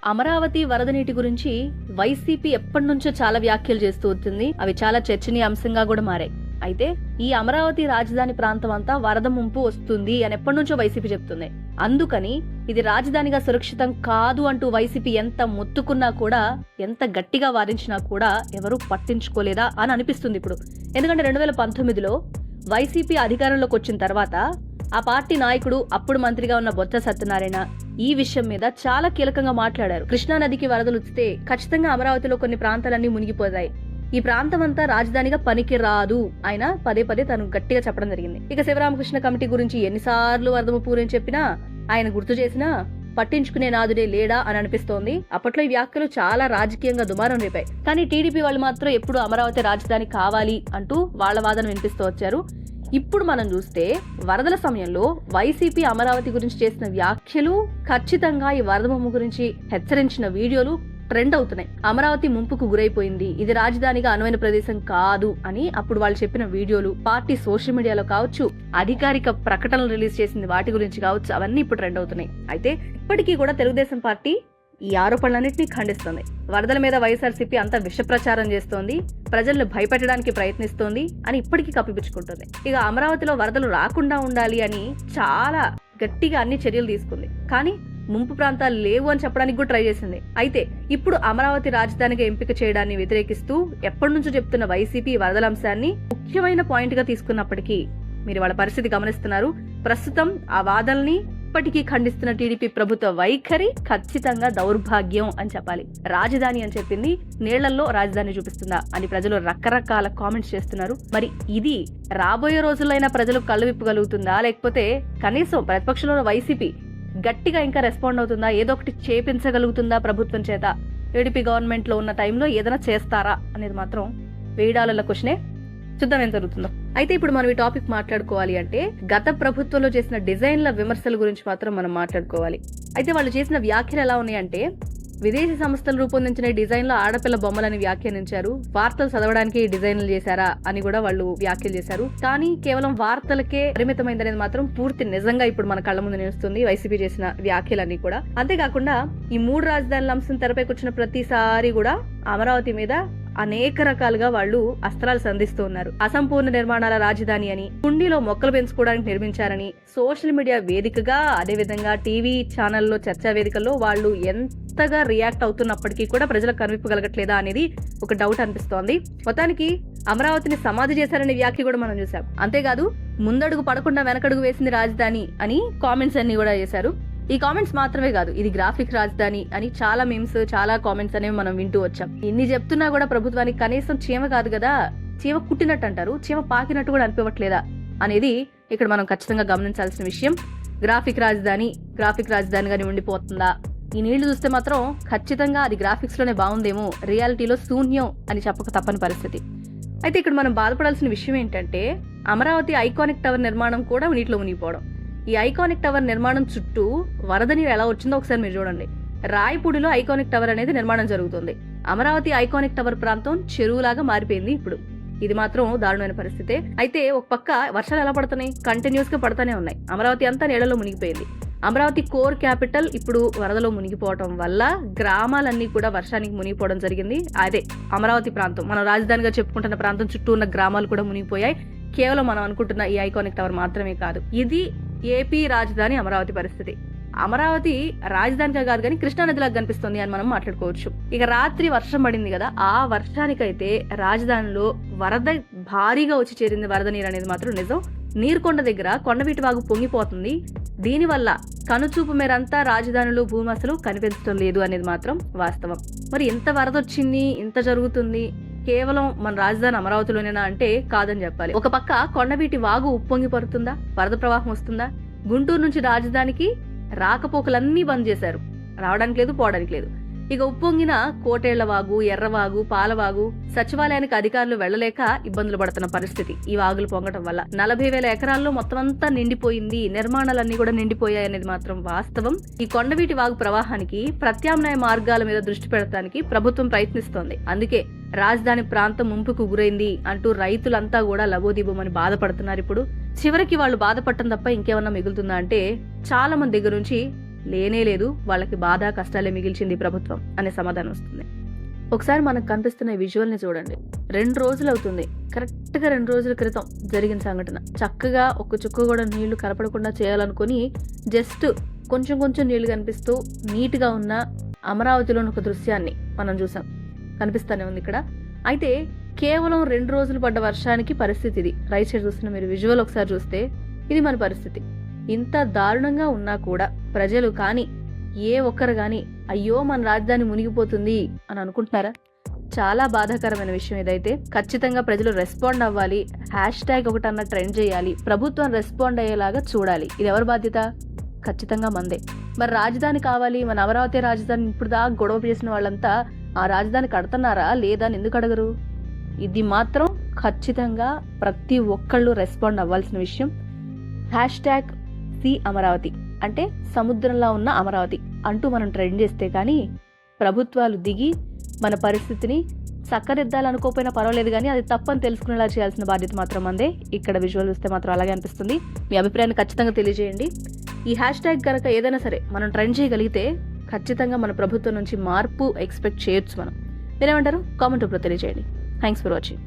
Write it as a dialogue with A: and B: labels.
A: అమరావతి వరద నీటి గురించి వైసీపీ ఎప్పటి నుంచో చాలా వ్యాఖ్యలు చేస్తూ వచ్చింది. అవి చాలా చర్చనీయాంశంగా కూడా మారాయి. అయితే ఈ అమరావతి రాజధాని ప్రాంతం అంతా వరద ముంపు వస్తుంది అని ఎప్పటి నుంచో వైసీపీ చెప్తుంది. అందుకని ఇది రాజధానిగా సురక్షితం కాదు అంటూ వైసీపీ ఎంత మొత్తుకున్నా కూడా, ఎంత గట్టిగా వారించినా కూడా ఎవరూ పట్టించుకోలేదా అని అనిపిస్తుంది ఇప్పుడు. ఎందుకంటే 2019లో వైసీపీ అధికారంలోకి వచ్చిన తర్వాత ఆ పార్టీ నాయకుడు, అప్పుడు మంత్రిగా ఉన్న బొత్స సత్యనారాయణ ఈ విషయం మీద చాలా కీలకంగా మాట్లాడారు. కృష్ణానదికి వరదలు వస్తే ఖచ్చితంగా అమరావతిలో కొన్ని ప్రాంతాలన్నీ మునిగిపోతాయి, ఈ ప్రాంతం అంతా రాజధానిగా పనికి రాదు ఆయన పదే పదే తను గట్టిగా చెప్పడం జరిగింది. ఇక శివరామకృష్ణ కమిటీ గురించి ఎన్నిసార్లు వరద ముప్పు గురించి చెప్పినా, ఆయన గుర్తు చేసినా పట్టించుకునే నాదుడే లేడా అని అనిపిస్తోంది. అప్పట్లో ఈ వ్యాఖ్యలు చాలా రాజకీయంగా దుమారం రేపాయి. కానీ టీడీపీ వాళ్ళు మాత్రం ఎప్పుడు అమరావతి రాజధాని కావాలి అంటూ వాళ్ల వాదన వినిపిస్తూ వచ్చారు. ఇప్పుడు మనం చూస్తే వరదల సమయంలో వైసీపీ అమరావతి గురించి చేసిన వ్యాఖ్యలు, ఖచ్చితంగా ఈ వరద ముంపు గురించి హెచ్చరించిన వీడియోలు ట్రెండ్ అవుతున్నాయి. అమరావతి ముంపుకు గురైపోయింది, ఇది రాజధానిగా అనువైన ప్రదేశం కాదు అని అప్పుడు వాళ్ళు చెప్పిన వీడియోలు, పార్టీ సోషల్ మీడియాలో కావచ్చు, అధికారిక ప్రకటనలు రిలీజ్ చేసింది వాటి గురించి కావచ్చు, అవన్నీ ఇప్పుడు ట్రెండ్ అవుతున్నాయి. అయితే ఇప్పటికీ కూడా తెలుగుదేశం పార్టీ ఈ ఆరోపణలన్నింటినీ ఖండిస్తోంది. వరదల మీద వైఎస్ఆర్సీపీ అంతా విష ప్రచారం చేస్తోంది, ప్రజలను భయపెట్టడానికి ప్రయత్నిస్తోంది అని ఇప్పటికీ కప్పిపుచ్చుకుంటుంది. ఇక అమరావతిలో వరదలు రాకుండా ఉండాలి అని చాలా గట్టిగా అన్ని చర్యలు తీసుకుంది. కానీ ముంపు ప్రాంతాలు లేవు అని చెప్పడానికి కూడా ట్రై చేసింది. అయితే ఇప్పుడు అమరావతి రాజధానిగా ఎంపిక చేయడాన్ని వ్యతిరేకిస్తూ ఎప్పటి నుంచో చెప్తున్న వైసీపీ వరదల అంశాన్ని ముఖ్యమైన పాయింట్ గా తీసుకున్నప్పటికీ మీరు వాళ్ళ పరిస్థితి గమనిస్తున్నారు. ప్రస్తుతం ఆ వాదనల్ని ఇప్పటికీ ఖండిస్తున్న టీడీపీ ప్రభుత్వ వైఖరి ఖచ్చితంగా దౌర్భాగ్యం అని చెప్పాలి. రాజధాని అని చెప్పింది నీళ్లలో రాజధాని చూపిస్తుందా అని ప్రజలు రకరకాల కామెంట్స్ చేస్తున్నారు. మరి ఇది రాబోయే రోజుల్లో ప్రజలు కళ్ళు విప్పగలుగుతుందా, లేకపోతే కనీసం ప్రతిపక్షంలో వైసీపీ గట్టిగా ఇంకా రెస్పాండ్ అవుతుందా, ఏదో ఒకటి చేపించగలుగుతుందా ప్రభుత్వం చేత, టీడీపీ గవర్నమెంట్ లో ఉన్న టైంలో ఏదైనా చేస్తారా అనేది మాత్రం $1000 క్వశ్చనే. చూద్దాం ఏం జరుగుతుందో. అయితే ఇప్పుడు మనం ఈ టాపిక్ మాట్లాడుకోవాలి అంటే గత ప్రభుత్వంలో చేసిన డిజైన్ల విమర్శల గురించి మాత్రం మనం మాట్లాడుకోవాలి. అయితే వాళ్ళు చేసిన వ్యాఖ్యలు ఎలా ఉన్నాయంటే, విదేశీ సంస్థలు రూపొందించిన డిజైన్లో ఆడపిల్ల బొమ్మలని వ్యాఖ్యానించారు, వార్తలు చదవడానికి డిజైన్లు చేశారా అని కూడా వాళ్ళు వ్యాఖ్యలు చేశారు. కానీ కేవలం వార్తలకే పరిమితమైందనేది మాత్రం పూర్తి నిజంగా ఇప్పుడు మన కళ్ళ ముందు నిలుస్తుంది వైసీపీ చేసిన వ్యాఖ్యలన్నీ కూడా. అంతేకాకుండా ఈ 3 రాజధానుల అంశం తెరపైకి వచ్చిన ప్రతిసారి కూడా అమరావతి మీద అనేక రకాలుగా వాళ్ళు అస్త్రాలు సంధిస్తూ ఉన్నారు. అసంపూర్ణ నిర్మాణాల రాజధాని అని, కుండీలో మొక్కలు పెంచుకోవడానికి నిర్మించారని, సోషల్ మీడియా వేదికగా, అదేవిధంగా టీవీ ఛానల్లో చర్చా వేదికల్లో వాళ్ళు ఎంతగా రియాక్ట్ అవుతున్నప్పటికీ కూడా ప్రజలకు కనిపించగలగట్లేదా అనేది ఒక డౌట్ అనిపిస్తోంది. మొత్తానికి అమరావతిని సమాధి చేశారనే వ్యాఖ్య కూడా మనం చూసాం. అంతేకాదు ముందడుగు పడకుండా వెనకడుగు వేసింది రాజధాని అని కామెంట్స్ అన్ని కూడా చేశారు. ఈ కామెంట్స్ మాత్రమే కాదు, ఇది గ్రాఫిక్ రాజధాని అని చాలా మీమ్స్, చాలా కామెంట్స్ అనేవి మనం వింటూ వచ్చాం. ఇన్ని చెప్తున్నా కూడా ప్రభుత్వానికి కనీసం చీమ కాదు కదా, చీమ కుట్టినట్టు అంటారు, చీమ పాకినట్టు కూడా అనిపించట్లేదా అనేది ఇక్కడ మనం ఖచ్చితంగా గమనించాల్సిన విషయం. గ్రాఫిక్ రాజధానిగానే ఉండిపోతుందా? ఈ నీళ్లు చూస్తే మాత్రం ఖచ్చితంగా అది గ్రాఫిక్స్ లోనే బాగుందేమో, రియాలిటీలో శూన్యం అని చెప్పక తప్పని పరిస్థితి. అయితే ఇక్కడ మనం బాధపడాల్సిన విషయం ఏంటంటే, అమరావతి ఐకానిక్ టవర్ నిర్మాణం కూడా నీటిలో మునిగిపోవడం. ఈ ఐకానిక్ టవర్ నిర్మాణం చుట్టూ వరద నీరు ఎలా వచ్చిందో ఒకసారి మీరు చూడండి. రాయపూడిలో ఐకానిక్ టవర్ అనేది నిర్మాణం జరుగుతుంది. అమరావతి ఐకానిక్ టవర్ ప్రాంతం చెరువులాగా మారిపోయింది ఇప్పుడు. ఇది మాత్రం దారుణమైన పరిస్థితే. అయితే ఒక పక్క వర్షాలు ఎలా పడుతున్నాయి, కంటిన్యూస్ గా పడుతూనే ఉన్నాయి. అమరావతి అంతా నీళ్లలో మునిగిపోయింది. అమరావతి కోర్ క్యాపిటల్ ఇప్పుడు వరదలో మునిగిపోవడం వల్ల గ్రామాలన్నీ కూడా వర్షానికి మునిగిపోవడం జరిగింది. అదే అమరావతి ప్రాంతం, మనం రాజధానిగా చెప్పుకుంటున్న ప్రాంతం చుట్టూ ఉన్న గ్రామాలు కూడా మునిగిపోయాయి. కేవలం మనం అనుకుంటున్న ఈ ఐకానిక్ టవర్ మాత్రమే కాదు, ఇది ఏపీ రాజధాని అమరావతి పరిస్థితి. అమరావతి రాజధానిగా కాదు కానీ కృష్ణానదిలాగా కనిపిస్తుంది అని మనం మాట్లాడుకోవచ్చు. ఇక రాత్రి వర్షం పడింది కదా, ఆ వర్షానికైతే రాజధానిలో వరద భారీగా వచ్చి చేరింది. వరద నీరు అనేది మాత్రం నిజం. నీరుకొండ దగ్గర కొండవీటి వాగు పొంగిపోతుంది. దీనివల్ల కనుచూపు మేరంతా రాజధానిలో భూమి అసలు కనిపించడం లేదు అనేది మాత్రం వాస్తవం. మరి ఎంత వరద వచ్చింది, ఇంత జరుగుతుంది, కేవలం మన రాజధాని అమరావతిలోనేనా అంటే కాదని చెప్పాలి. ఒక పక్క కొండవీటి వాగు ఉప్పొంగి పడుతుందా, వరద ప్రవాహం వస్తుందా? గుంటూరు నుంచి రాజధానికి రాకపోకలన్నీ బంద్ చేశారు, రావడానికి లేదు, పోవడానికి లేదు. ఇక ఉప్పొంగిన కోటేళ్ల వాగు, ఎర్రవాగు, పాలవాగు, సచివాలయానికి అధికారులు వెళ్లలేక ఇబ్బందులు పడుతున్న పరిస్థితి ఈ వాగులు పొంగటం వల్ల. 40,000 ఎకరాల్లో మొత్తం అంతా నిండిపోయింది, నిర్మాణాలన్నీ కూడా నిండిపోయాయి అనేది మాత్రం వాస్తవం. ఈ కొండవీటి వాగు ప్రవాహానికి ప్రత్యామ్నాయ మార్గాల మీద దృష్టి పెడతానికి ప్రభుత్వం ప్రయత్నిస్తోంది. అందుకే రాజధాని ప్రాంతం ముంపుకు గురైంది అంటూ రైతులంతా కూడా లబోదిబోమని బాధపడుతున్నారు. ఇప్పుడు చివరికి వాళ్ళు బాధపడటం తప్ప ఇంకేమన్నా మిగులుతుందా అంటే, చాలా మంది దగ్గర నుంచి లేనే లేదు, వాళ్ళకి బాధ కష్టాలే మిగిల్చింది ప్రభుత్వం అనే సమాధానం వస్తుంది. ఒకసారి మనకు కనిపిస్తున్న విజువల్ని చూడండి. 2 రోజులు అవుతుంది, కరెక్ట్గా 2 రోజుల క్రితం జరిగిన సంఘటన. చక్కగా ఒక చుక్క కూడా నీళ్లు కనపడకుండా చేయాలనుకుని జస్ట్ కొంచెం కొంచెం నీళ్లు కనిపిస్తూ నీట్గా ఉన్న అమరావతిలోని ఒక దృశ్యాన్ని మనం చూసాం, కనిపిస్తూనే ఉంది ఇక్కడ. అయితే కేవలం 2 రోజులు పడ్డ వర్షానికి పరిస్థితి ఇది. రైట్ సైడ్ చూస్తున్న మీరు విజువల్ ఒకసారి చూస్తే ఇది మన పరిస్థితి. ఇంత దారుణంగా ఉన్నా కూడా ప్రజలు కానీ ఏ ఒక్కరు కానీ అయ్యో మన రాజధాని మునిగిపోతుంది అని అనుకుంటున్నారా? చాలా బాధాకరమైన విషయం ఇదైతే. ఖచ్చితంగా ప్రజలు రెస్పాండ్ అవ్వాలి, #, ఒకటన్నా ట్రెండ్ చేయాలి, ప్రభుత్వం రెస్పాండ్ అయ్యేలాగా చూడాలి. ఇది ఎవరి బాధ్యత? ఖచ్చితంగా మందే. మరి రాజధాని కావాలి, మన అమరావతి రాజధాని ఇప్పుడు దాకా గొడవ చేసిన వాళ్ళంతా ఆ రాజధాని కడుతున్నారా లేదా అని ఎందుకు అడగరు? ఇది మాత్రం ఖచ్చితంగా ప్రతి ఒక్కళ్ళు రెస్పాండ్ అవ్వాల్సిన విషయం. #C అమరావతి అంటే సముద్రంలో ఉన్న అమరావతి అంటూ మనం ట్రెండ్ చేస్తే కానీ ప్రభుత్వాలు దిగి మన పరిస్థితిని చక్కదిద్దాలనుకోపోయినా పర్వాలేదు, కానీ అది తప్పని తెలుసుకునేలా చేయాల్సిన బాధ్యత మాత్రం మందే. ఇక్కడ విజువల్ చూస్తే మాత్రం అలాగే అనిపిస్తుంది. మీ అభిప్రాయాన్ని ఖచ్చితంగా తెలియజేయండి. ఈ #, కనుక ఏదైనా సరే మనం ట్రెండ్ చేయగలిగితే ఖచ్చితంగా మన ప్రభుత్వం నుంచి మార్పు ఎక్స్పెక్ట్ చేయొచ్చు మనం. మీరేమంటారు? కామెంట్ రూపంలో తెలియజేయండి. Thanks for watching.